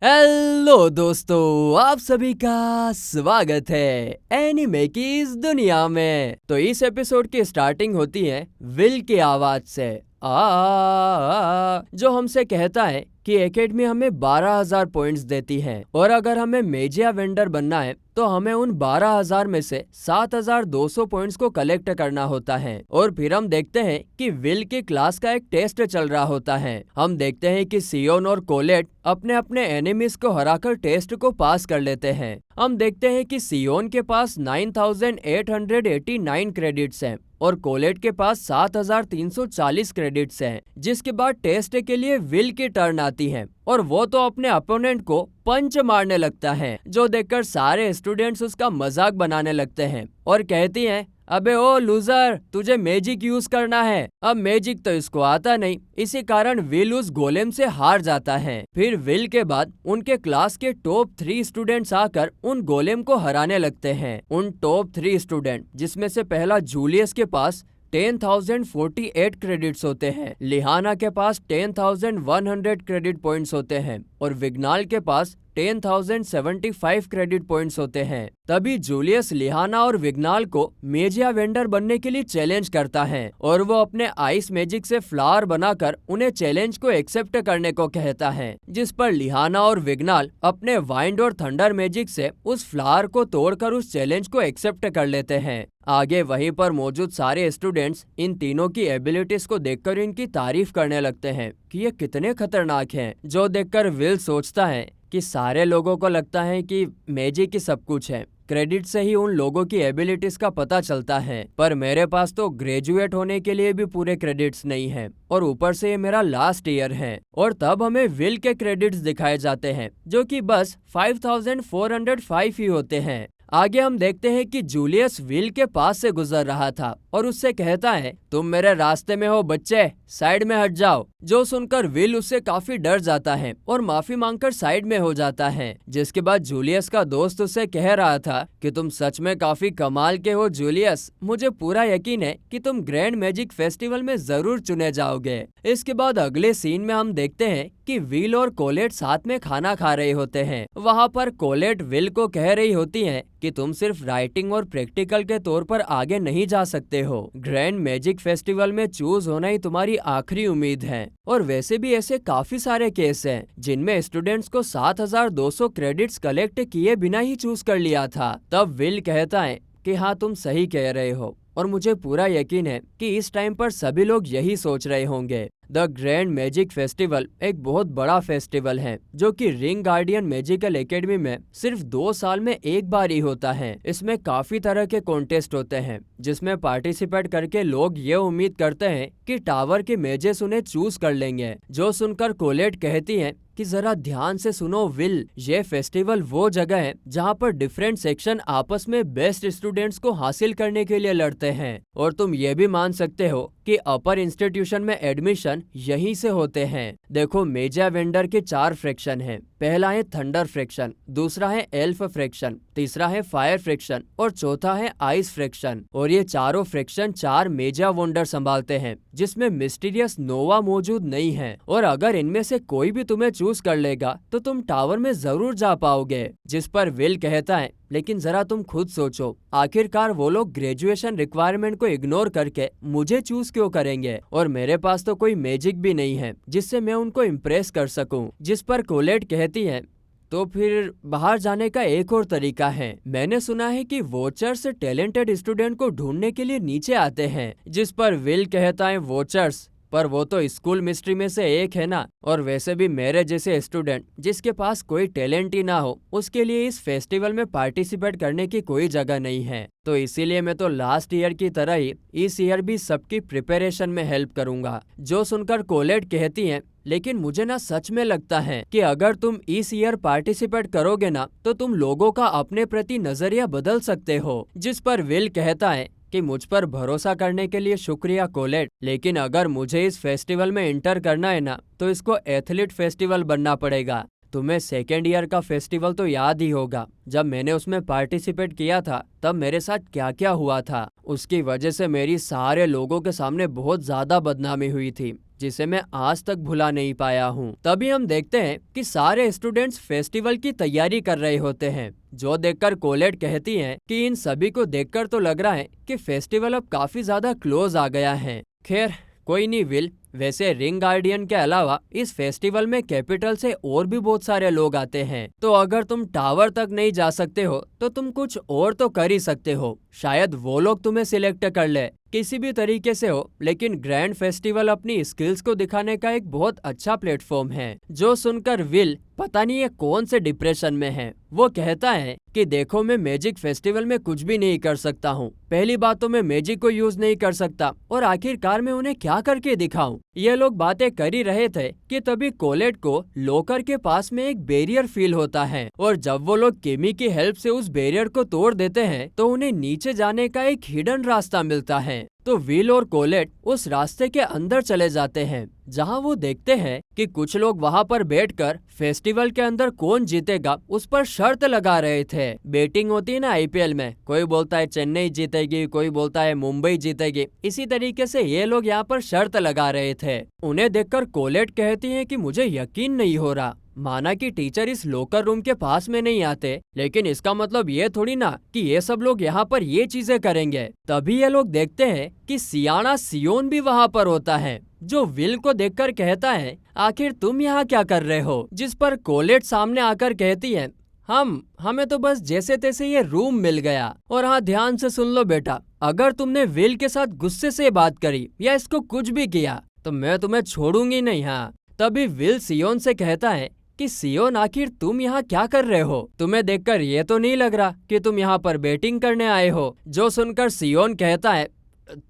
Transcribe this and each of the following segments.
Hello दोस्तों, आप सभी का स्वागत है एनिमे की इस दुनिया में। तो इस एपिसोड की स्टार्टिंग होती है विल की आवाज से जो हमसे कहता है कि एकेडमी हमें 12,000 पॉइंट्स देती है और अगर हमें मेजिया वेंडर बनना है तो हमें उन 12,000 में से 7,200 पॉइंट्स को कलेक्ट करना होता है। और फिर हम देखते हैं कि विल की क्लास का एक टेस्ट चल रहा होता है। हम देखते हैं कि सियोन और कोलेट अपने अपने एनिमीज को हराकर टेस्ट को पास कर लेते हैं। हम देखते हैं कि सियोन के पास 9,889 क्रेडिट्स हैं और कोलेट के पास 7,340 क्रेडिट्स हैं। जिसके बाद टेस्ट के लिए विल की टर्न आती है और वो तो अपने अपोनेंट को पंच मारने लगता है, जो देखकर सारे स्टूडेंट्स उसका मजाक बनाने लगते हैं और कहती हैं, अबे ओ लूजर, तुझे मैजिक यूज करना है। अब मैजिक तो इसको आता नहीं, इसी कारण विल उस गोलेम से हार जाता है। फिर विल के बाद उनके क्लास के टॉप 3 स्टूडेंट्स आकर उन गोलेम को हराने लगते हैं। उन टॉप 3 स्टूडेंट जिसमें से पहला जूलियस के पास 10,048 क्रेडिट्स होते हैं, लिहाना के पास 10,100 क्रेडिट पॉइंट्स होते हैं और विग्नाल के पास 10,075 क्रेडिट पॉइंट्स होते हैं। तभी जूलियस लिहाना और विग्नाल को मेजिया वेंडर बनने के लिए चैलेंज करता है और वो अपने आइस मैजिक से फ्लावर बनाकर उन्हें चैलेंज को एक्सेप्ट करने को कहता है। जिस पर लिहाना और विग्नाल अपने वाइंड और थंडर मैजिक से उस फ्लावर को तोड़कर उस चैलेंज को एक्सेप्ट कर लेते हैं। आगे वहीं पर मौजूद सारे स्टूडेंट्स इन तीनों की एबिलिटीज को देखकर इनकी तारीफ करने लगते हैं कि ये कितने खतरनाक हैं। जो देखकर विल सोचता है कि सारे लोगों को लगता है कि मैजिक ही सब कुछ है, क्रेडिट से ही उन लोगों की एबिलिटीज का पता चलता है, पर मेरे पास तो ग्रेजुएट होने के लिए भी पूरे क्रेडिट्स नहीं हैं और ऊपर से ये मेरा लास्ट ईयर है। और तब हमें विल के क्रेडिट्स दिखाए जाते हैं जो कि बस 5,405 ही होते हैं। आगे हम देखते हैं कि जूलियस विल के पास से गुजर रहा था और उससे कहता है, तुम मेरे रास्ते में हो बच्चे, साइड में हट जाओ। जो सुनकर विल उससे काफी डर जाता है और माफी मांगकर साइड में हो जाता है। जिसके बाद जूलियस का दोस्त उससे कह रहा था कि तुम सच में काफी कमाल के हो जूलियस, मुझे पूरा यकीन है कि तुम ग्रैंड मैजिक फेस्टिवल में जरूर चुने जाओगे। इसके बाद अगले सीन में हम देखते हैं कि विल और कोलेट साथ में खाना खा रहे होते हैं। वहाँ पर कोलेट विल को कह रही होती है कि तुम सिर्फ राइटिंग और प्रैक्टिकल के तौर पर आगे नहीं जा सकते हो, ग्रैंड मैजिक फेस्टिवल में चूज होना ही तुम्हारी आखिरी उम्मीद है। और वैसे भी ऐसे काफी सारे केस हैं जिनमें स्टूडेंट्स को 7,200 क्रेडिट्स कलेक्ट किए बिना ही चूज कर लिया था। तब विल कहता है कि हाँ, तुम सही कह रहे हो और मुझे पूरा यकीन है कि इस टाइम पर सभी लोग यही सोच रहे होंगे। द ग्रैंड मैजिक फेस्टिवल एक बहुत बड़ा फेस्टिवल है जो कि रिंग गार्डियन मैजिकल एकेडमी में सिर्फ 2 साल में एक बार ही होता है। इसमें काफी तरह के कॉन्टेस्ट होते हैं जिसमें पार्टिसिपेट करके लोग ये उम्मीद करते हैं कि टावर के मेजेस उन्हें चूज कर लेंगे। जो सुनकर कोलेट कहती है कि जरा ध्यान से सुनो विल, ये फेस्टिवल वो जगह है जहाँ पर डिफरेंट सेक्शन आपस में बेस्ट स्टूडेंट्स को हासिल करने के लिए लड़ते हैं और तुम ये भी मान सकते हो कि अपर इंस्टीट्यूशन में एडमिशन यहीं से होते हैं। देखो, मेजिया वेंडर के 4 फ्रैक्शन हैं। पहला है थंडर फ्रैक्शन, दूसरा है एल्फ फ्रैक्शन, तीसरा है फायर फ्रैक्शन और चौथा है आइस फ्रैक्शन। और ये चारों फ्रैक्शन 4 मेजिया वंडर संभालते हैं जिसमें मिस्टीरियस नोवा मौजूद नहीं है। और अगर इनमें से कोई भी तुम्हें चूज कर लेगा तो तुम टावर में जरूर जा पाओगे। जिस पर विल कहता है, लेकिन जरा तुम खुद सोचो, आखिरकार वो लोग ग्रेजुएशन रिक्वायरमेंट को इग्नोर करके मुझे चूज क्यों करेंगे और मेरे पास तो कोई मैजिक भी नहीं है जिससे मैं उनको इम्प्रेस कर सकूं। जिस पर कोलेट कहती है, तो फिर बाहर जाने का एक और तरीका है। मैंने सुना है कि वोचर्स टैलेंटेड स्टूडेंट को ढूंढने के लिए नीचे आते हैं। जिस पर विल कहता है, वोचर्स, पर वो तो स्कूल मिस्ट्री में से एक है ना, और वैसे भी मेरे जैसे स्टूडेंट जिसके पास कोई टैलेंट ही ना हो उसके लिए इस फेस्टिवल में पार्टिसिपेट करने की कोई जगह नहीं है। तो इसीलिए मैं तो लास्ट ईयर की तरह ही इस ईयर भी सबकी प्रिपरेशन में हेल्प करूंगा। जो सुनकर कोलेट कहती है, लेकिन मुझे ना सच में लगता है कि अगर तुम इस ईयर पार्टिसिपेट करोगे ना तो तुम लोगों का अपने प्रति नजरिया बदल सकते हो। जिस पर विल कहता है कि मुझ पर भरोसा करने के लिए शुक्रिया कोलेट, लेकिन अगर मुझे इस फेस्टिवल में इंटर करना है ना तो इसको एथलीट फेस्टिवल बनना पड़ेगा। तुम्हें सेकेंड ईयर का फेस्टिवल तो याद ही होगा, जब मैंने उसमें पार्टिसिपेट किया था तब मेरे साथ क्या क्या हुआ था। उसकी वजह से मेरी सारे लोगों के सामने बहुत ज्यादा बदनामी हुई थी। जिसे मैं आज तक भुला नहीं पाया हूँ। तभी हम देखते हैं कि सारे स्टूडेंट्स फेस्टिवल की तैयारी कर रहे होते हैं, जो देखकर कोलेट कहती है कि इन सभी को देखकर तो लग रहा है कि फेस्टिवल अब काफी ज्यादा क्लोज आ गया है। खैर कोई नहीं विल, वैसे रिंग गार्डियन के अलावा इस फेस्टिवल में कैपिटल से और भी बहुत सारे लोग आते हैं, तो अगर तुम टावर तक नहीं जा सकते हो तो तुम कुछ और तो कर ही सकते हो। शायद वो लोग तुम्हें सिलेक्ट कर ले, किसी भी तरीके से हो, लेकिन ग्रैंड फेस्टिवल अपनी स्किल्स को दिखाने का एक बहुत अच्छा प्लेटफॉर्म है। जो सुनकर विल पता नहीं ये कौन से डिप्रेशन में है, वो कहता है कि देखो मैं मैजिक फेस्टिवल में कुछ भी नहीं कर सकता हूँ। पहली बात तो मैं मैजिक को यूज नहीं कर सकता, और आखिरकार मैं उन्हें क्या करके दिखाऊं। ये लोग बातें कर ही रहे थे कि तभी कोलेट को लॉकर के पास में एक बैरियर फील होता है, और जब वो लोग किमी की हेल्प से उस बैरियर को तोड़ देते हैं तो उन्हें नीचे जाने का एक हिडन रास्ता मिलता है। तो विल और कोलेट उस रास्ते के अंदर चले जाते हैं, जहां वो देखते हैं कि कुछ लोग वहां पर बैठकर फेस्टिवल के अंदर कौन जीतेगा उस पर शर्त लगा रहे थे। बेटिंग होती है ना आईपीएल में, कोई बोलता है चेन्नई जीतेगी, कोई बोलता है मुंबई जीतेगी। इसी तरीके से ये लोग यहाँ पर शर्त लगा रहे थे। उन्हें देखकर कोलेट कहती है कि मुझे यकीन नहीं हो रहा, माना कि टीचर इस लॉकर रूम के पास में नहीं आते, लेकिन इसका मतलब ये थोड़ी ना कि ये सब लोग यहाँ पर ये चीजें करेंगे। तभी ये लोग देखते हैं कि सियाना सियोन भी वहाँ पर होता है, जो विल को देखकर कहता है आखिर तुम यहाँ क्या कर रहे हो। जिस पर कोलेट सामने आकर कहती है हमें तो बस जैसे तैसे ये रूम मिल गया। और हाँ, ध्यान से सुन लो बेटा, अगर तुमने विल के साथ गुस्से से बात करी या इसको कुछ भी किया तो मैं तुम्हें छोड़ूंगी नहीं। हाँ, तभी विल सियोन से कहता है कि सियोन आखिर तुम यहाँ क्या कर रहे हो, तुम्हें देखकर ये तो नहीं लग रहा कि तुम यहाँ पर बैटिंग करने आए हो। जो सुनकर सियोन कहता है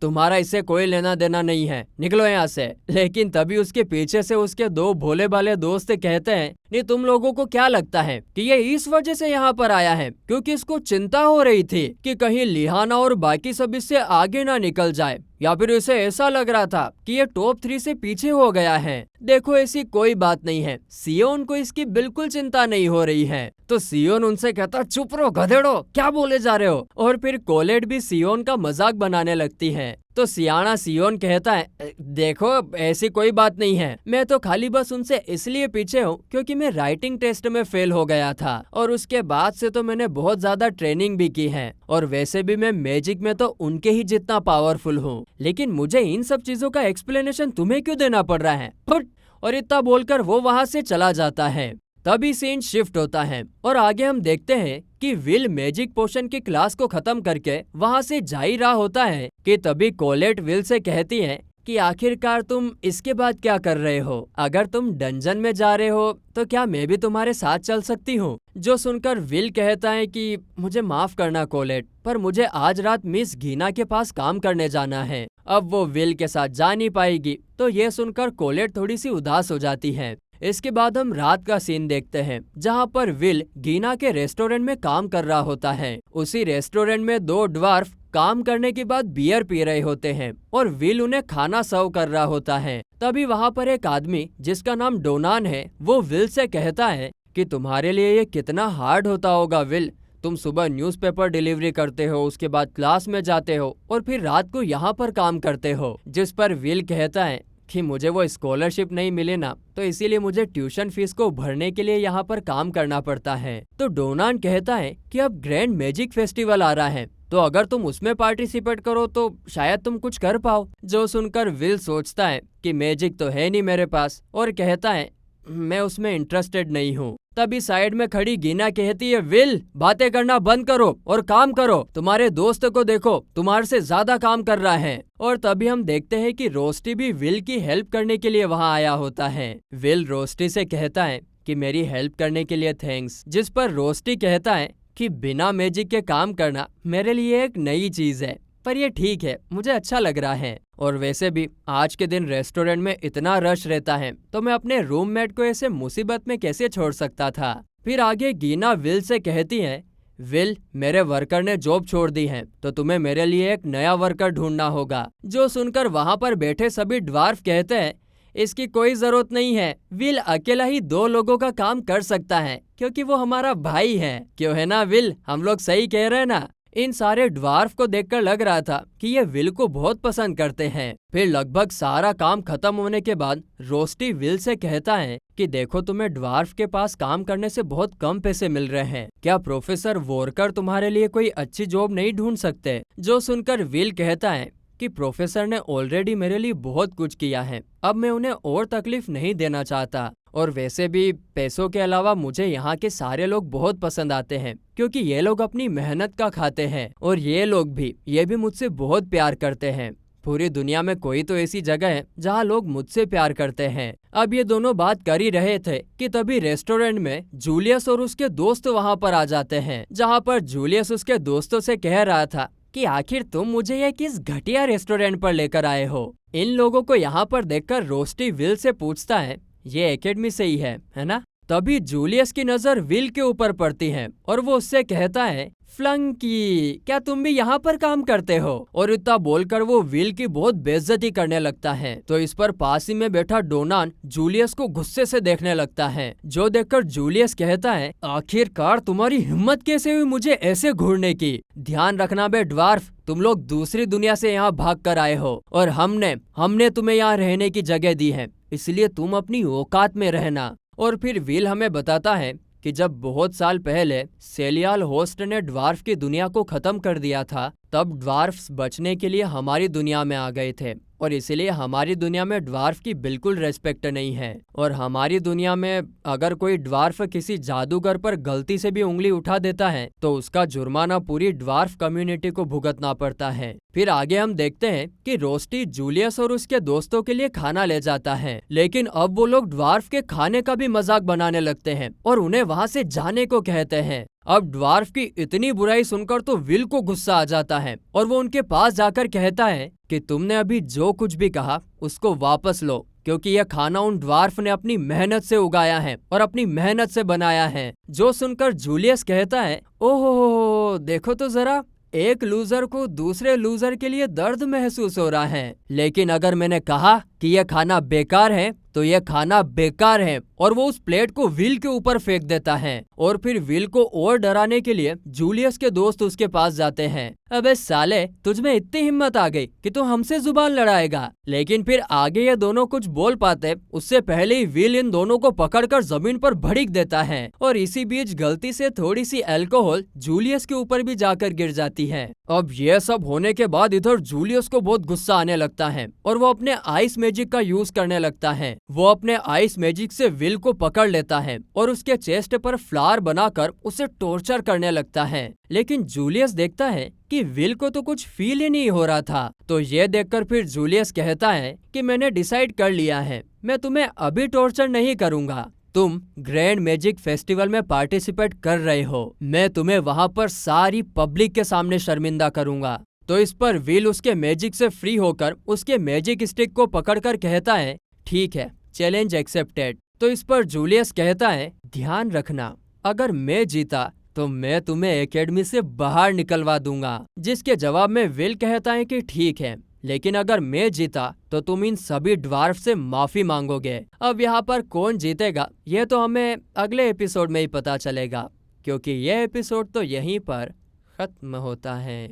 तुम्हारा इससे कोई लेना देना नहीं है, निकलो यहाँ से। लेकिन तभी उसके पीछे से उसके दो भोले भाले दोस्त कहते हैं नहीं, तुम लोगों को क्या लगता है कि ये इस वजह से यहाँ पर आया है क्योंकि इसको चिंता हो रही थी कि कहीं लिहाना और बाकी सब इससे आगे ना निकल जाए, या फिर उसे ऐसा लग रहा था कि ये टॉप 3 से पीछे हो गया है। देखो ऐसी कोई बात नहीं है, सियोन को इसकी बिल्कुल चिंता नहीं हो रही है। तो सियोन उनसे कहता चुप रहो गधेड़ो, क्या बोले जा रहे हो। और फिर कोलेट भी सियोन का मजाक बनाने लगती है। तो सियाना सियोन कहता है देखो ऐसी कोई बात नहीं है, मैं तो खाली बस उनसे इसलिए पीछे हूँ क्योंकि मैं राइटिंग टेस्ट में फेल हो गया था, और उसके बाद से तो मैंने बहुत ज्यादा ट्रेनिंग भी की है, और वैसे भी मैं मैजिक में तो उनके ही जितना पावरफुल हूँ। लेकिन मुझे इन सब चीजों का एक्सप्लेनेशन तुम्हें क्यों देना पड़ रहा है, फुट। और इतना बोलकर वो वहां से चला जाता है। तभी सीन शिफ्ट होता है और आगे हम देखते हैं कि विल मैजिक पोशन की क्लास को खत्म करके वहां से जा ही रहा होता है कि तभी कोलेट विल से कहती है कि आखिरकार तुम इसके बाद क्या कर रहे हो, अगर तुम डंजन में जा रहे हो तो क्या मैं भी तुम्हारे साथ चल सकती हूँ। जो सुनकर विल कहता है कि मुझे माफ करना कोलेट, पर मुझे आज रात मिस गीना के पास काम करने जाना है। अब वो विल के साथ जा नहीं पाएगी। तो ये सुनकर कोलेट थोड़ी सी उदास हो जाती है। इसके बाद हम रात का सीन देखते हैं जहाँ पर विल गीना के रेस्टोरेंट में काम कर रहा होता है। उसी रेस्टोरेंट में दो ड्वार्फ काम करने के बाद बियर पी रहे होते हैं और विल उन्हें खाना सर्व कर रहा होता है। तभी वहाँ पर एक आदमी जिसका नाम डोनान है, वो विल से कहता है कि तुम्हारे लिए ये कितना हार्ड होता होगा विल, तुम सुबह न्यूज़पेपर डिलीवरी करते हो, उसके बाद क्लास में जाते हो और फिर रात को यहाँ पर काम करते हो। जिस पर विल कहता है कि मुझे वो स्कॉलरशिप नहीं मिले ना, तो इसीलिए मुझे ट्यूशन फीस को भरने के लिए यहाँ पर काम करना पड़ता है। तो डोनान कहता है कि अब ग्रैंड मैजिक फेस्टिवल आ रहा है, तो अगर तुम उसमें पार्टिसिपेट करो तो शायद तुम कुछ कर पाओ। जो सुनकर विल सोचता है कि मैजिक तो है नहीं मेरे पास, और कहता है मैं उसमें इंटरेस्टेड नहीं हूँ। तभी साइड में खड़ी गीना कहती है विल बातें करना बंद करो और काम करो, तुम्हारे दोस्त को देखो तुम्हारे से ज्यादा काम कर रहा है। और तभी हम देखते हैं कि रोस्टी भी विल की हेल्प करने के लिए वहाँ आया होता है। विल रोस्टी से कहता है कि मेरी हेल्प करने के लिए थैंक्स। जिस पर रोस्टी कहता है कि बिना मैजिक के काम करना मेरे लिए एक नई चीज है, पर ये ठीक है, मुझे अच्छा लग रहा है। और वैसे भी आज के दिन रेस्टोरेंट में इतना रश रहता है तो मैं अपने रूममेट को ऐसे मुसीबत में कैसे छोड़ सकता था। फिर आगे गीना विल से कहती है विल मेरे वर्कर ने जॉब छोड़ दी है, तो तुम्हें मेरे लिए एक नया वर्कर ढूंढना होगा। जो सुनकर वहाँ पर बैठे सभी ड्वार्फ कहते हैं इसकी कोई जरूरत नहीं है, विल अकेला ही 2 लोगों का काम कर सकता है क्योंकि वो हमारा भाई है। क्यों है ना विल, हम लोग सही कह रहे हैं ना। इन सारे ड्वार्फ को देखकर लग रहा था कि ये विल को बहुत पसंद करते हैं। फिर लगभग सारा काम खत्म होने के बाद रोस्टी विल से कहता है कि देखो, तुम्हें ड्वार्फ के पास काम करने से बहुत कम पैसे मिल रहे हैं, क्या प्रोफेसर वोरकर तुम्हारे लिए कोई अच्छी जॉब नहीं ढूंढ सकते? जो सुनकर विल कहता है कि प्रोफेसर ने ऑलरेडी मेरे लिए बहुत कुछ किया है, अब मैं उन्हें और तकलीफ नहीं देना चाहता। और वैसे भी पैसों के अलावा मुझे यहाँ के सारे लोग बहुत पसंद आते हैं, क्योंकि ये लोग अपनी मेहनत का खाते हैं और ये भी मुझसे बहुत प्यार करते हैं। पूरी दुनिया में कोई तो ऐसी जगह है जहाँ लोग मुझसे प्यार करते हैं। अब ये दोनों बात कर ही रहे थे कि तभी रेस्टोरेंट में जूलियस और उसके दोस्त वहाँ पर आ जाते हैं, जहाँ पर जूलियस उसके दोस्तों से कह रहा था कि आखिर तुम मुझे ये किस घटिया रेस्टोरेंट पर लेकर आए हो। इन लोगों को यहाँ पर देखकर रोस्टी विल से पूछता है, ये एकेडमी से ही है ना? तभी जूलियस की नजर विल के ऊपर पड़ती है और वो उससे कहता है, फ्लंकी, क्या तुम भी यहाँ पर काम करते हो? और इतना बोलकर वो विल की बहुत बेइज्जती करने लगता है। तो इस पर पास ही में बैठा डोनान जूलियस को गुस्से से देखने लगता है, जो देखकर जूलियस कहता है, आखिरकार तुम्हारी हिम्मत कैसे हुई मुझे ऐसे घूरने की? ध्यान रखना बे ड्वार्फ, तुम लोग दूसरी दुनिया से यहाँ भाग कर आए हो और हमने तुम्हें यहाँ रहने की जगह दी है, इसलिए तुम अपनी औकात में रहना। और फिर विल हमें बताता है कि जब बहुत साल पहले सेलियाल होस्ट ने ड्वार्फ की दुनिया को खत्म कर दिया था, तब ड्वार्फ्स बचने के लिए हमारी दुनिया में आ गए थे और इसलिए हमारी दुनिया में ड्वार्फ की बिल्कुल रेस्पेक्ट नहीं है। और हमारी दुनिया में अगर कोई ड्वार्फ किसी जादूगर पर गलती से भी उंगली उठा देता है तो उसका जुर्माना पूरी ड्वार्फ कम्युनिटी को भुगतना पड़ता है। फिर आगे हम देखते हैं कि रोस्टी जूलियस और उसके दोस्तों के लिए खाना ले जाता है, लेकिन अब वो लोग ड्वार्फ के खाने का भी मजाक बनाने लगते हैं और उन्हें वहाँ से जाने को कहते हैं। अब ड्वार्फ की इतनी बुराई सुनकर तो विल को गुस्सा आ जाता है और वो उनके पास जाकर कहता है कि तुमने अभी जो कुछ भी कहा उसको वापस लो, क्योंकि यह खाना उन ड्वार्फ ने अपनी मेहनत से उगाया है और अपनी मेहनत से बनाया है। जो सुनकर जूलियस कहता है, ओहो, देखो तो जरा, एक लूजर को दूसरे लूजर के लिए दर्द महसूस हो रहा है। लेकिन अगर मैंने कहा कि यह खाना बेकार है तो यह खाना बेकार है। और वो उस प्लेट को विल के ऊपर फेंक देता है और फिर विल को और डराने के लिए जूलियस के दोस्त उसके पास जाते हैं। अबे साले, तुझमें इतनी हिम्मत आ गई कि तू हमसे जुबान लड़ाएगा? लेकिन फिर आगे ये दोनों कुछ बोल पाते उससे पहले ही विल इन दोनों को पकड़कर जमीन पर भड़क देता है और इसी बीच गलती से थोड़ी सी अल्कोहल जूलियस के ऊपर भी जाकर गिर जाती है। अब ये सब होने के बाद इधर जूलियस को बहुत गुस्सा आने लगता है और वो अपने आइस मैजिक का यूज करने लगता है। वो अपने आइस मैजिक से विल को पकड़ लेता है और उसके चेस्ट पर फ्लावर बनाकर उसे टॉर्चर करने लगता है। लेकिन जूलियस देखता है कि विल को तो कुछ फील ही नहीं हो रहा था। तो ये देखकर फिर जूलियस कहता है कि मैंने डिसाइड कर लिया है, मैं तुम्हें अभी टॉर्चर नहीं करूंगा। तुम ग्रैंड मैजिक फेस्टिवल में पार्टिसिपेट कर रहे हो, मैं तुम्हें वहां पर सारी पब्लिक के सामने शर्मिंदा करूंगा। तो इस पर विल उसके मैजिक से फ्री होकर उसके मैजिक स्टिक को पकड़कर कहता है, ठीक है, चैलेंज एक्सेप्टेड। तो इस पर जूलियस कहता है, ध्यान रखना, अगर मैं जीता तो मैं तुम्हें एकेडमी से बाहर निकलवा दूंगा। जिसके जवाब में विल कहता है कि ठीक है, लेकिन अगर मैं जीता तो तुम इन सभी ड्वार्फ से माफी मांगोगे। अब यहाँ पर कौन जीतेगा यह तो हमें अगले एपिसोड में ही पता चलेगा, क्योंकि यह एपिसोड तो यहीं पर खत्म होता है।